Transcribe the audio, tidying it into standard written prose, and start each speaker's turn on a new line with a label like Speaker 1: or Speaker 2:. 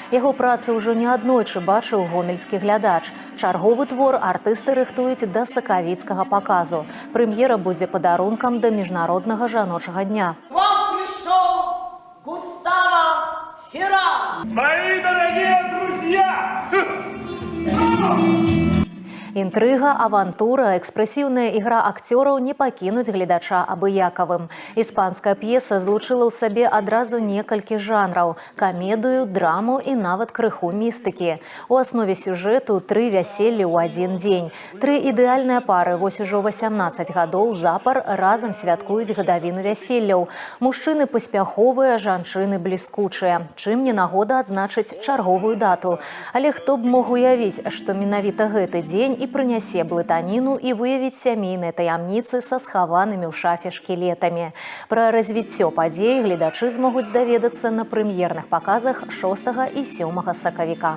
Speaker 1: Яго працы ўжо неаднойчы бачыў гомельскі глядач. Чарговы твор артысты рыхтуюць да сакавіцкага паказу. Прэм'ера будзе падарункам да міжнароднага жаночага дня.
Speaker 2: Вам пришел Густаво Ферран!
Speaker 3: Мои дорогие друзья!
Speaker 1: Інтрыга, авантура, экспрэсіўная ігра акцёраў не пакінуць гледача абыякавым. Іспанская п'еса злучыла ў сабе адразу некалькі жанраў – камедыю, драму і нават крыху містыкі. У аснове сюжэту 3 вяселлі ў адзін дзень. 3 ідэальныя пары вось ужо 18 гадоў запар разам святкуюць гадавіну вяселляў. Мужчыны паспяховыя, жанчыны бліскучыя. Чым не нагода адзначыць чарговую дату. Але хто б мог уявіць, што менавіта гэты дзень і прынясе блытаніну і выявіць сямейныя таямніцы са схаванымі ў шафе шкілетамі. Пра развіццё падзей гледачы змогуць даведацца на прэм'ерных паказах 6 і 7 сакавіка.